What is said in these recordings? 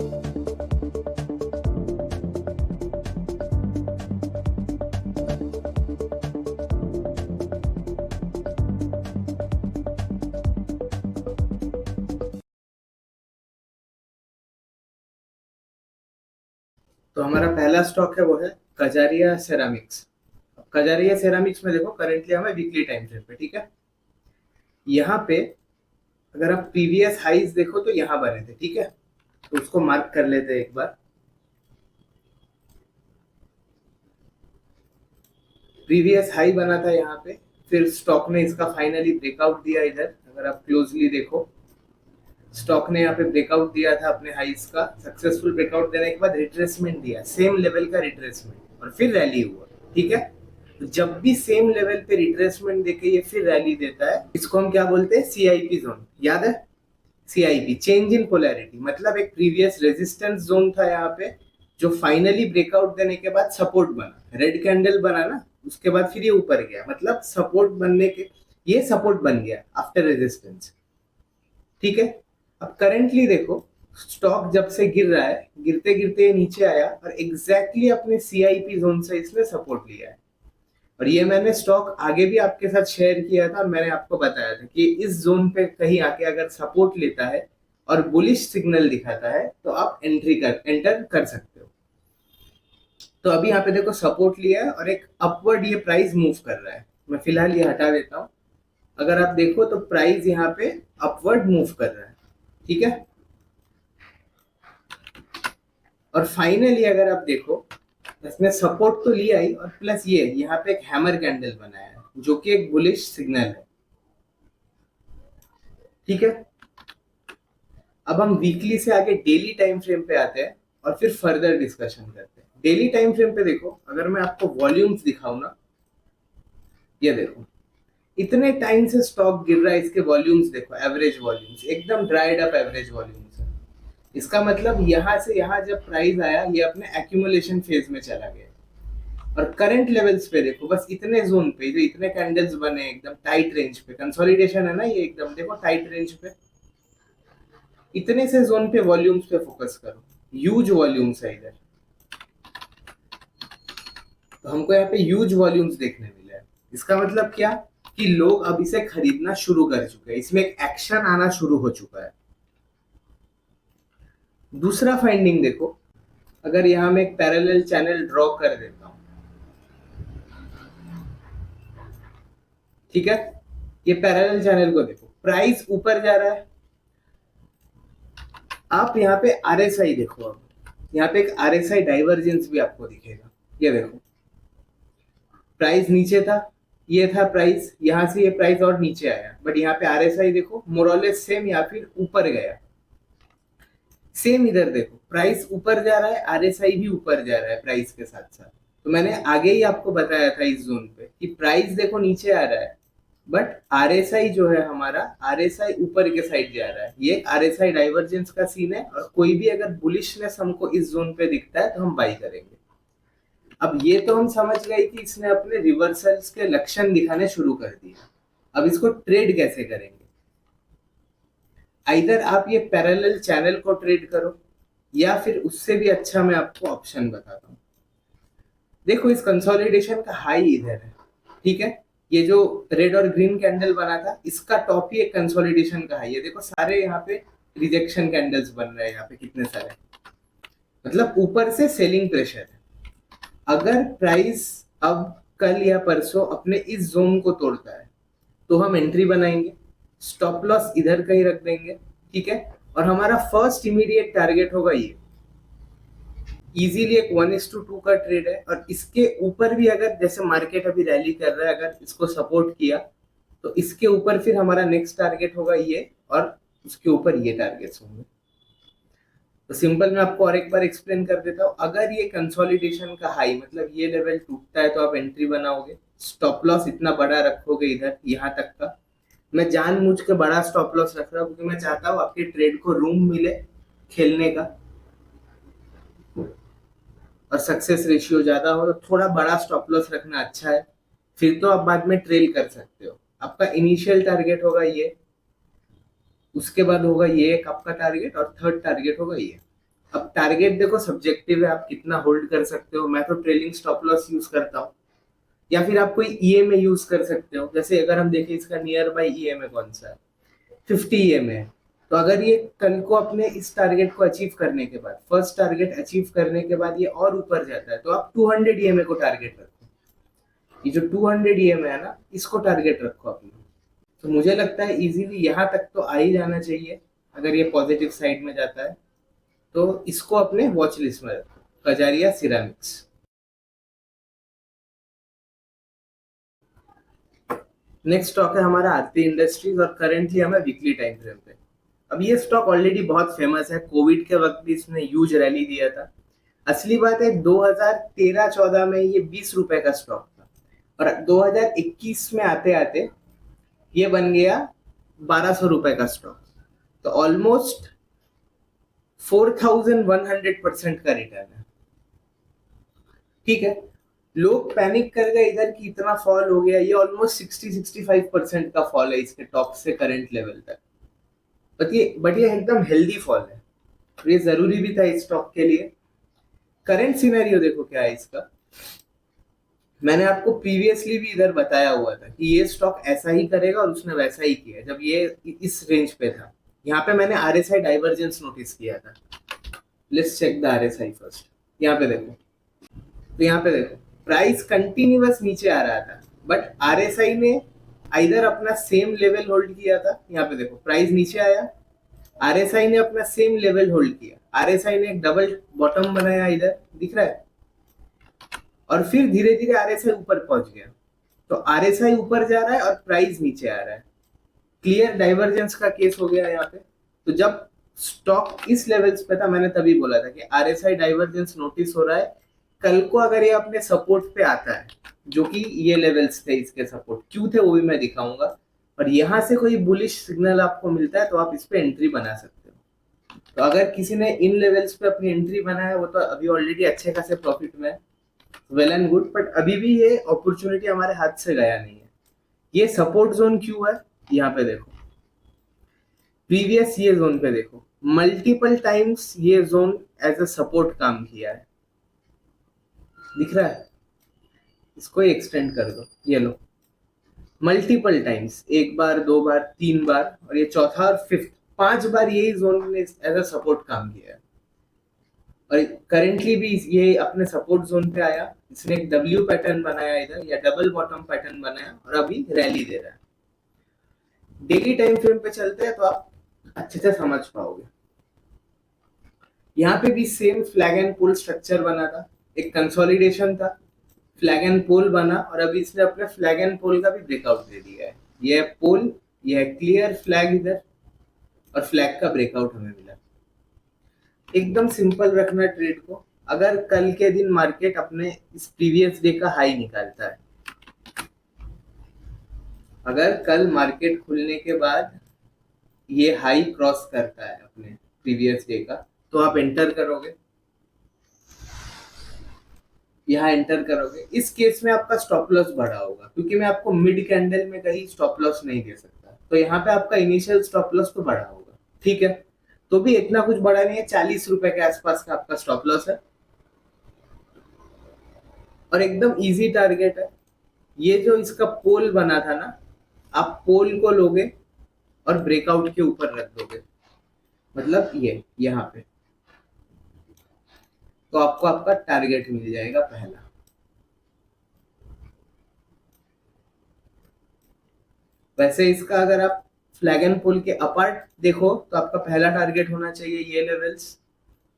तो हमारा पहला स्टॉक है वो है कजारिया सेरामिक्स। कजारिया सेरामिक्स में देखो करेंटली हमें वीकली टाइम फ्रेम पे, ठीक है। यहाँ पे अगर आप प्रीवियस हाइज देखो तो यहाँ बने थे, ठीक है। तो उसको मार्क कर लेते हैं एक बार। प्रीवियस हाई बना था यहाँ पे, फिर स्टॉक ने इसका फाइनली ब्रेकआउट दिया इधर। अगर आप क्लोजली देखो, स्टॉक ने यहाँ पे ब्रेकआउट दिया था अपने हाइस का। सक्सेसफुल ब्रेकआउट देने के बाद रिट्रेसमेंट दिया, सेम लेवल का रिट्रेसमेंट, और फिर रैली हुआ, ठीक है। तो जब भी सेम लेवल पे रिट्रेसमेंट देके ये फिर रैली देता है, इसको हम क्या बोलते हैं? सीआईपी जोन, याद है? CIP, change in polarity. मतलब एक प्रीवियस रेजिस्टेंस जोन था यहाँ पे, जो फाइनली ब्रेकआउट देने के बाद सपोर्ट बना, रेड कैंडल बना ना, उसके बाद फिर ये ऊपर गया, मतलब सपोर्ट बनने के, ये सपोर्ट बन गया आफ्टर रेजिस्टेंस, ठीक है। अब करेंटली देखो, स्टॉक जब से गिर रहा है, गिरते गिरते नीचे आया और एग्जैक्टली अपने सीआईपी जोन से इसने सपोर्ट लिया है। और ये मैंने स्टॉक आगे भी आपके साथ शेयर किया था, मैंने आपको बताया था कि इस जोन पे कहीं आके अगर सपोर्ट लेता है और बुलिश सिग्नल दिखाता है तो आप एंटर कर सकते हो। तो अभी यहाँ पे देखो सपोर्ट लिया है और एक अपवर्ड ये प्राइस मूव कर रहा है। मैं फिलहाल ये हटा देता हूँ। अगर आप देखो तो प्राइस यहाँ पे अपवर्ड मूव कर रहा है, ठीक है। और फाइनली अगर आप देखो, इसने सपोर्ट तो लिया ही, और प्लस ये यहाँ पे एक हैमर कैंडल बनाया है जो कि एक बुलिश सिग्नल है, ठीक है। अब हम वीकली से आगे डेली टाइम फ्रेम पे आते हैं और फिर फर्दर डिस्कशन करते हैं। डेली टाइम फ्रेम पे देखो, अगर मैं आपको वॉल्यूम्स दिखाऊं ना, ये देखो इतने टाइम से स्टॉक गिर रहा है, इसके वॉल्यूम्स देखो, एवरेज वॉल्यूम्स एकदम ड्राइड अप एवरेज वॉल्यूम्स है। इसका मतलब यहाँ से यहाँ जब प्राइस आया, ये अपने एक्यूमुलेशन फेज में चला गया। और करंट लेवल्स पे देखो, बस इतने जोन पे जो इतने कैंडल्स बने एकदम टाइट रेंज पे, कंसोलिडेशन है ना ये, एकदम देखो टाइट रेंज पे, इतने से जोन पे वॉल्यूम्स पे फोकस करो, ह्यूज वॉल्यूम्स है इधर। तो हमको यहाँ पे ह्यूज वॉल्यूम्स देखने मिले हैं। इसका मतलब क्या कि लोग अब इसे खरीदना शुरू कर चुके हैं, इसमें एक एक्शन आना शुरू हो चुका है। दूसरा फाइंडिंग देखो, अगर यहाँ मैं एक पैरेलल चैनल ड्रॉ कर देता हूं, ठीक है। ये पैरेलल चैनल को देखो, प्राइस ऊपर जा रहा है। आप यहाँ पे आरएसआई देखो, अब यहाँ पे एक आरएसआई डाइवर्जेंस भी आपको दिखेगा। ये देखो, प्राइस नीचे था, ये था प्राइस, यहां से ये प्राइस और नीचे आया, बट यहाँ पे आरएसआई देखो मोरलेस सेम, या फिर ऊपर गया। सेम इधर देखो, प्राइस ऊपर जा रहा है, आरएसआई भी ऊपर जा रहा है प्राइस के साथ साथ। तो मैंने आगे ही आपको बताया था इस जोन पे कि प्राइस देखो नीचे आ रहा है, बट आरएसआई जो है हमारा, आरएसआई ऊपर के साइड जा रहा है। ये आरएसआई डाइवर्जेंस का सीन है, और कोई भी अगर बुलिशनेस हमको इस जोन पे दिखता है तो हम बाई करेंगे। अब ये तो हम समझ गए कि इसने अपने रिवर्सल्स के लक्षण दिखाने शुरू कर दिए। अब इसको ट्रेड कैसे करेंगे? आइदर आप ये पैरेलल चैनल को ट्रेड करो, या फिर उससे भी अच्छा मैं आपको ऑप्शन बताता हूँ। देखो, इस कंसोलिडेशन का हाई इधर है, ठीक है। ये जो रेड और ग्रीन कैंडल बना था, इसका टॉप ही एक कंसोलिडेशन का हाई है। देखो सारे यहाँ पे रिजेक्शन कैंडल्स बन रहे हैं, यहाँ पे कितने सारे, मतलब ऊपर से सेलिंग प्रेशर है। अगर प्राइस अब कल या परसों अपने इस जोन को तोड़ता है तो हम एंट्री बनाएंगे, स्टॉप लॉस इधर कहीं रख देंगे, ठीक है। और हमारा फर्स्ट इमीडिएट टारगेट होगा ये, इजीली एक 1:2 का ट्रेड है। और इसके ऊपर भी अगर जैसे मार्केट अभी रैली कर रहा है, अगर इसको सपोर्ट किया तो इसके ऊपर फिर हमारा नेक्स्ट टारगेट होगा ये, और उसके ऊपर ये टारगेट्स होंगे। तो सिंपल मैं आपको और एक बार एक्सप्लेन कर देता हूँ। अगर ये कंसोलिडेशन का हाई, मतलब ये लेवल टूटता है, तो आप एंट्री बनाओगे, स्टॉप लॉस इतना बड़ा रखोगे इधर यहाँ तक का। मैं जानबूझ के बड़ा स्टॉप लॉस रख रहा हूँ क्योंकि मैं चाहता हूँ आपके ट्रेड को रूम मिले खेलने का, और सक्सेस रेशियो ज्यादा हो। तो थोड़ा बड़ा स्टॉप लॉस रखना अच्छा है, फिर तो आप बाद में ट्रेल कर सकते हो। आपका इनिशियल टारगेट होगा ये, उसके बाद होगा ये एक आपका टारगेट, और थर्ड टारगेट होगा ये। अब टारगेट देखो सब्जेक्टिव है, आप कितना होल्ड कर सकते हो। मैं तो ट्रेलिंग स्टॉप लॉस यूज करता हूँ, या फिर आप कोई ईएमए यूज कर सकते हो। जैसे अगर हम देखें इसका नियर बाई ईएमए कौन सा है, 50 ईएमए है। तो अगर ये कल को अपने इस टारगेट को अचीव करने के बाद, फर्स्ट टारगेट अचीव करने के बाद ये और ऊपर जाता है, तो आप 200 ईएमए को टारगेट रखो। ये जो 200 ईएमए है ना, इसको टारगेट रखो अपने। तो मुझे लगता है इजीली यहाँ तक तो आ ही जाना चाहिए। अगर ये पॉजिटिव साइड में जाता है तो इसको अपने वॉच लिस्ट में रखो, कजारिया सिरामिक्स। नेक्स्ट स्टॉक है हमारा आरती इंडस्ट्रीज, और करेंटली हमें वीकली टाइम फ्रेम पे। अब ये स्टॉक ऑलरेडी बहुत फेमस है, कोविड के वक्त भी इसने ह्यूज रैली दिया था। असली बात है 2013-14 में ये 20 रुपए का स्टॉक था, और 2021 में आते आते ये बन गया 1200 रुपए का स्टॉक। तो ऑलमोस्ट 4100% का रिटर्न है। ठीक है, लोग पैनिक कर गए इधर कि इतना फॉल हो गया। ये ऑलमोस्ट 60-65% का फॉल है इसके टॉप से करंट लेवल तक। बट ये एकदम हेल्दी फॉल है, ये जरूरी भी था इस स्टॉक के लिए। करंट सिनेरियो देखो क्या है इसका। मैंने आपको प्रीवियसली भी इधर बताया हुआ था कि ये स्टॉक ऐसा ही करेगा, और उसने वैसा ही किया जब ये इस रेंज पे था। यहाँ पे मैंने आरएसआई डाइवर्जेंस नोटिस किया था। Let's check the RSI first. यहाँ पे देखो, तो यहाँ पे देखो प्राइस कंटिन्यूअस नीचे आ रहा था, बट आरएसआई ने इधर अपना सेम लेवल होल्ड किया था। यहाँ पे देखो प्राइस नीचे आया, आरएसआई ने अपना सेम लेवल होल्ड किया, आरएसआई ने एक डबल बॉटम बनाया, इधर दिख रहा है, और फिर धीरे धीरे आरएसआई ऊपर पहुंच गया। तो आरएसआई ऊपर जा रहा है और प्राइस नीचे आ रहा है। क्लियर डाइवर्जेंस का केस हो गया यहाँ पे। तो जब स्टॉक इस लेवल्स पे था, मैंने तभी बोला था कि आरएसआई डाइवर्जेंस नोटिस हो रहा है। कल को अगर ये अपने सपोर्ट पे आता है, जो कि ये लेवल्स थे, इसके सपोर्ट क्यों थे वो भी मैं दिखाऊंगा, और यहाँ से कोई बुलिश सिग्नल आपको मिलता है तो आप इस पे एंट्री बना सकते हो। तो अगर किसी ने इन लेवल्स पे अपनी एंट्री बनाया है, वो तो अभी ऑलरेडी अच्छे खासे प्रॉफिट में है, वेल एंड गुड। बट अभी भी ये अपॉर्चुनिटी हमारे हाथ से गया नहीं है। ये सपोर्ट जोन क्यों है, यहाँ पे देखो, प्रीवियस ये जोन पे देखो, मल्टीपल टाइम्स ये जोन एज अ सपोर्ट काम किया है, दिख रहा है। इसको एक्सटेंड कर दो, ये लो, मल्टीपल टाइम्स, एक बार, दो बार, तीन बार, और ये चौथा और फिफ्थ, 5 बार यही जोन ने एज अ सपोर्ट काम किया है। और करेंटली भी ये अपने सपोर्ट जोन पे आया, इसने एक डब्ल्यू पैटर्न बनाया इधर, या डबल बॉटम पैटर्न बनाया, और अभी रैली दे रहा है। डेली टाइम फ्रेम पे चलते हैं तो आप अच्छे से समझ पाओगे। यहाँ पे भी same flag and pole structure बना था, एक कंसोलिडेशन था, फ्लैग एंड पोल बना, और अभी इसने अपने फ्लैग एंड पोल का भी ब्रेकआउट दे दिया है। ये पोल, ये क्लियर फ्लैग इधर, और फ्लैग का ब्रेकआउट हमें मिला। एकदम सिंपल रखना ट्रेड को। अगर कल के दिन मार्केट अपने इस प्रीवियस डे का हाई निकालता है, अगर कल मार्केट खुलने के बाद ये हाई क्रॉस करता है अपने प्रीवियस डे का, तो आप एंटर करोगे, यहाँ एंटर करोगे। इस केस में आपका स्टॉप लॉस बढ़ा होगा, क्योंकि मैं आपको मिड कैंडल में कहीं स्टॉप लॉस नहीं दे सकता। तो यहाँ पे आपका इनिशियल स्टॉप लॉस तो बढ़ा होगा, ठीक है। तो भी इतना कुछ बढ़ा नहीं है, 40 रुपए के आसपास का आपका स्टॉप लॉस है, और एकदम इजी टारगेट है। ये जो इसका पोल बना था ना, आप पोल को लोगे और ब्रेकआउट के ऊपर रख दोगे, मतलब ये यहाँ पे, तो आपको आपका टारगेट मिल जाएगा पहला। वैसे इसका अगर आप फ्लैग एंड पोल के अपार्ट देखो, तो आपका पहला टारगेट होना चाहिए ये लेवल्स,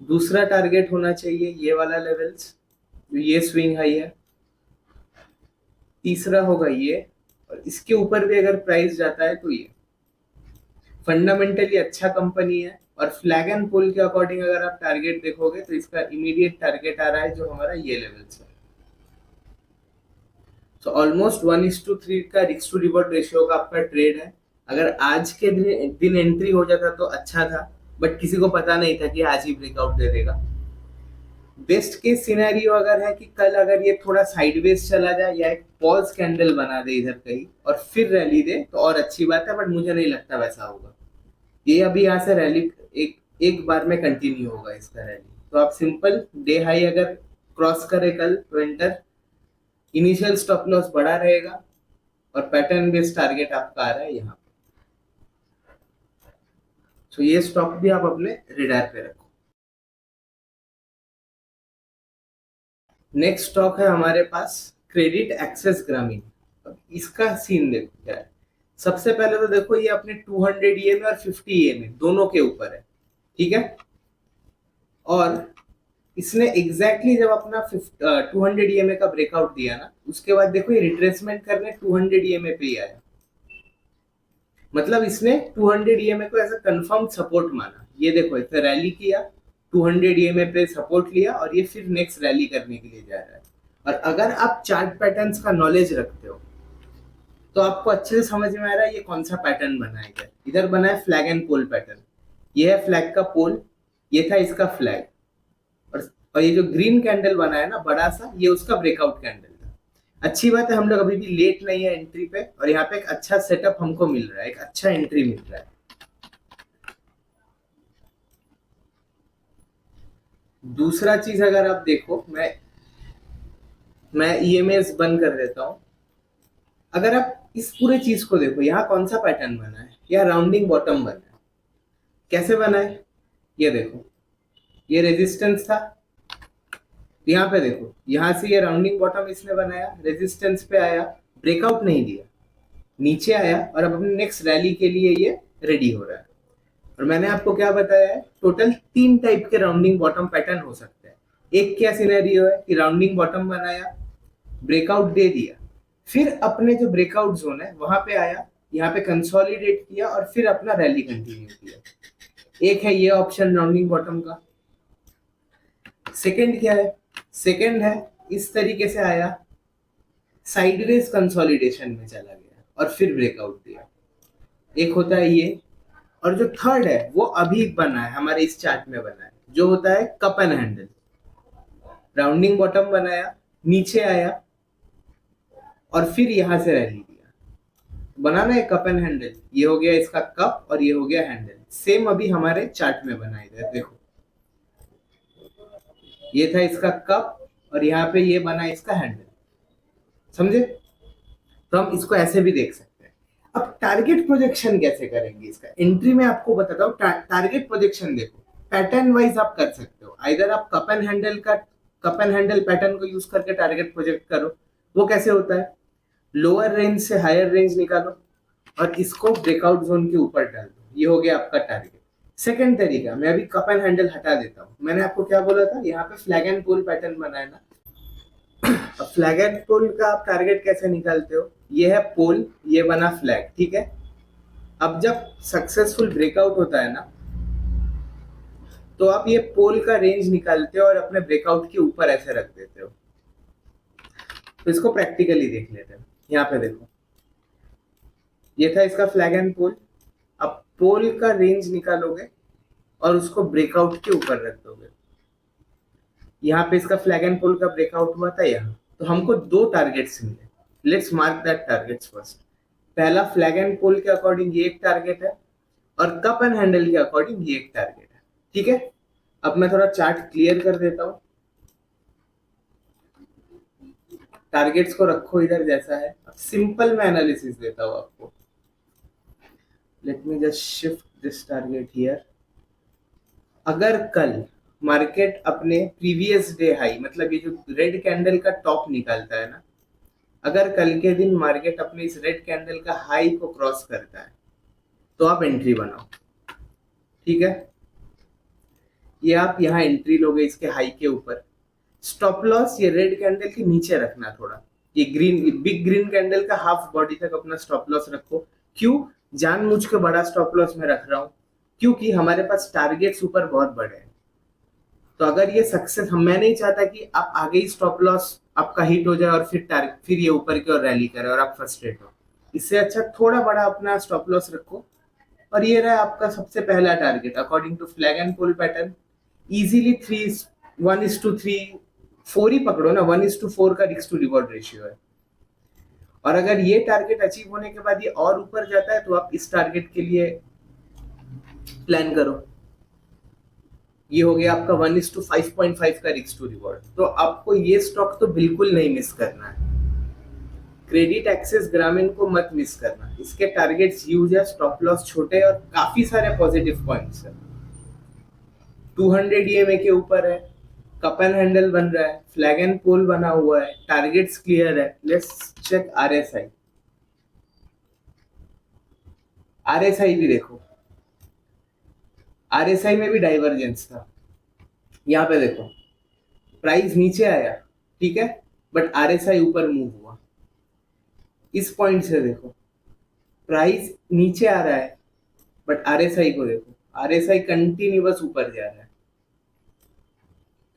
दूसरा टारगेट होना चाहिए ये वाला लेवल्स, जो ये स्विंग हाई है, तीसरा होगा ये, और इसके ऊपर भी अगर प्राइस जाता है तो ये। फंडामेंटली अच्छा कंपनी है, और फ्लैग एंड पोल के अकॉर्डिंग अगर आप टारगेट देखोगे तो इसका इमीडिएट टारगेट आ रहा है जो हमारा ये लेवल्स है। तो ऑलमोस्ट 1:3 का रिस्क टू रिवॉर्ड रेशियो का आपका ट्रेड है। अगर आज के दिन एंट्री हो जाता तो अच्छा था, बट किसी को पता नहीं था कि आज ही ब्रेकआउट दे देगा। बेस्ट केस सिनेरियो अगर है कि कल अगर ये थोड़ा साइडवेज चला जाए, या एक पॉज कैंडल बना दे इधर कहीं और फिर रैली दे, तो और अच्छी बात है, बट मुझे नहीं लगता वैसा होगा। ये अभी यहाँ से रैली, एक एक बार में कंटिन्यू होगा इसका रैली। तो आप सिंपल डे हाई अगर क्रॉस करे कल तो एंटर, इनिशियल स्टॉप लॉस बड़ा रहेगा और पैटर्न बेस्ड टारगेट आपका आ रहा है यहाँ पे। तो ये स्टॉक भी आप अपने रेडार पे रखो। नेक्स्ट स्टॉक है हमारे पास क्रेडिट एक्सेस ग्रामीण। अब इसका सीन देखो क्या है। सबसे पहले तो देखो ये अपने 200 ईएमए और 50 ईएमए दोनों के ऊपर है, ठीक है। और इसने एग्जैक्टली जब अपना 200 ईएमए का ब्रेकआउट दिया ना, उसके बाद देखो ये रिट्रेसमेंट करने 200 ईएमए पे ही आया। मतलब इसने 200 ईएमए को ऐसा कंफर्म सपोर्ट माना। ये देखो इसने रैली किया, 200 ईएमए पे सपोर्ट लिया और ये फिर नेक्स्ट रैली करने के लिए जा रहा है। और अगर आप चार्ट पैटर्न्स का नॉलेज रखते हो तो आपको अच्छे से समझ में आ रहा है ये कौन सा पैटर्न बना है। इधर बना है फ्लैग एंड पोल पैटर्न, ये है फ्लैग का पोल, ये था इसका फ्लैग, और ये जो ग्रीन कैंडल बना है ना बड़ा सा, ये उसका ब्रेकआउट कैंडल था। अच्छी बात है हम लोग अभी भी लेट नहीं है एंट्री पे, और यहाँ पे एक अच्छा सेटअप हमको मिल रहा है, एक अच्छा एंट्री मिल रहा है। दूसरा चीज अगर आप देखो, मैं ईएमएस बंद कर देता हूं। अगर आप इस पूरे चीज को देखो, यहाँ कौन सा पैटर्न बना है, यहाँ राउंडिंग बॉटम बना है। कैसे बना है ये देखो, ये रेजिस्टेंस था, यहाँ पे देखो, यहाँ से ये राउंडिंग बॉटम इसने बनाया, रेजिस्टेंस पे आया, ब्रेकआउट नहीं दिया, नीचे आया और अब अपने नेक्स्ट रैली के लिए ये रेडी हो रहा है। और मैंने आपको क्या बताया है, टोटल 3 टाइप के राउंडिंग बॉटम पैटर्न हो सकते हैं। एक क्या सिनेरियो है कि राउंडिंग बॉटम बनाया, ब्रेकआउट दे दिया, फिर अपने जो ब्रेकआउट जोन है वहां पे आया, यहाँ पे कंसोलिडेट किया और फिर अपना रैली कंटिन्यू किया। एक है ये ऑप्शन राउंडिंग बॉटम का। सेकंड क्या है, सेकंड है इस तरीके से आया, साइडवेज कंसोलिडेशन में चला गया और फिर ब्रेकआउट दिया। एक होता है ये, और जो थर्ड है वो अभी बना है हमारे इस चार्ट में बना है, जो होता है cup and handle. Rounding bottom बनाया, नीचे आया और फिर यहां से रैली दिया, बनाना है कप एंड हैंडल। ये हो गया इसका कप और ये हो गया हैंडल। सेम अभी हमारे चार्ट में बनाए गए, देखो ये था इसका कप और यहाँ पे ये बना इसका हैंडल, समझे। तो हम इसको ऐसे भी देख सकते हैं। अब टारगेट प्रोजेक्शन कैसे करेंगे इसका, एंट्री में आपको बताता हूँ। टारगेट प्रोजेक्शन देखो, पैटर्न वाइज आप कर सकते हो। आइदर आप कप एंड हैंडल पैटर्न को यूज करके टारगेट प्रोजेक्ट करो। वो कैसे होता है, लोअर रेंज से हायर रेंज निकालो और इसको ब्रेकआउट जोन के ऊपर डाल दो, ये हो गया आपका टारगेट। सेकंड तरीका, मैं अभी कप एंड हैंडल हटा देता हूँ। मैंने आपको क्या बोला था, यहाँ पे फ्लैग एंड पोल पैटर्न बनाया ना। अब फ्लैग एंड पोल का आप टारगेट कैसे निकालते हो, ये है पोल, ये बना फ्लैग, ठीक है। अब जब सक्सेसफुल ब्रेकआउट होता है ना, तो आप ये पोल का रेंज निकालते हो और अपने ब्रेकआउट के ऊपर ऐसे रख देते हो। तो इसको प्रैक्टिकली देख लेते हैं। यहाँ पे देखो, ये था इसका फ्लैग एंड पोल। अब पोल का रेंज निकालोगे और उसको ब्रेकआउट के ऊपर रख दोगे। यहाँ पे इसका फ्लैग एंड पोल का ब्रेकआउट हुआ था यहाँ, तो हमको 2 टारगेट्स मिले। Let's mark that targets first. पहला फ्लैग एंड पोल के अकॉर्डिंग ये एक टारगेट है और कप एंड हैंडल के अकॉर्डिंग ये एक टारगेट है, ठीक है। अब मैं थोड़ा चार्ट क्लियर कर देता हूँ। टारगेट्स को रखो इधर जैसा है। अब सिंपल मैं एनालिसिस देता हूँ आपको। Let me just shift this target here. अगर कल मार्केट अपने प्रीवियस डे हाई, मतलब ये जो रेड कैंडल का टॉप निकालता है ना, अगर कल के दिन मार्केट अपने इस रेड कैंडल का हाई को क्रॉस करता है तो आप एंट्री बनाओ, ठीक है। ये आप यहाँ एंट्री लोगे इसके हाई के ऊपर। स्टॉप लॉस ये रेड कैंडल के नीचे रखना थोड़ा, ये बिग ग्रीन कैंडल का हाफ बॉडी तक अपना स्टॉप लॉस रखो। क्यों, जानबूझ के बड़ा स्टॉप लॉस में रख रहा हूँ, क्योंकि हमारे पास टारगेट्स ऊपर बहुत बड़े हैं। तो अगर ये सक्सेस, मैं नहीं चाहता कि आप आगे ही स्टॉप लॉस आपका हिट हो जाए और फिर ये ऊपर की ओर रैली करे और आप फ्रस्ट्रेट हो। इससे अच्छा थोड़ा बड़ा अपना स्टॉप लॉस रखो। और ये रहा आपका सबसे पहला target according to flag and pole pattern. Easily 1:3 4 ही पकड़ो ना, 1:4 का रिस्क टू रिवॉर्ड रेशियो है। और अगर ये टारगेट अचीव होने के बाद ये और ऊपर जाता है तो आप इस टारगेट के लिए प्लान करो। ये हो गया आपका 1:5.5 का रिस्क टू रिवॉर्ड। तो आपको ये स्टॉक तो बिल्कुल नहीं मिस करना है। क्रेडिट एक्सेस ग्रामीण को मत मिस करना, इसके टारगेट्स ह्यूज है, स्टॉप लॉस छोटे और काफी सारे पॉजिटिव पॉइंट्स है। 200 ईएमए के ऊपर है, कप एंड हैंडल बन रहा है, फ्लैग एंड पोल बना हुआ है, टारगेट्स क्लियर है। Let's check RSI. आरएसआई भी देखो, आरएसआई में भी डाइवर्जेंस था। यहाँ पे देखो प्राइस नीचे आया, ठीक है, बट आरएसआई ऊपर मूव हुआ। इस पॉइंट से देखो प्राइस नीचे आ रहा है, बट आरएसआई को देखो, आरएसआई कंटिन्यूअस ऊपर जा रहा है।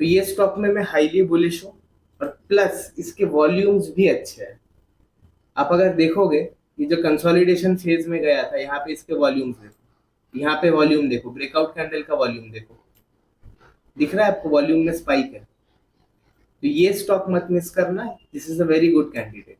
तो ये स्टॉक में मैं हाईली बुलिश हूँ, और प्लस इसके वॉल्यूम्स भी अच्छे हैं। आप अगर देखोगे ये जो कंसोलिडेशन फेज में गया था, यहाँ पे इसके वॉल्यूम्स देखो, यहाँ पे वॉल्यूम देखो, ब्रेकआउट कैंडल का वॉल्यूम देखो, दिख रहा है आपको वॉल्यूम में स्पाइक है। तो ये स्टॉक मत मिस करना, this is a very good candidate.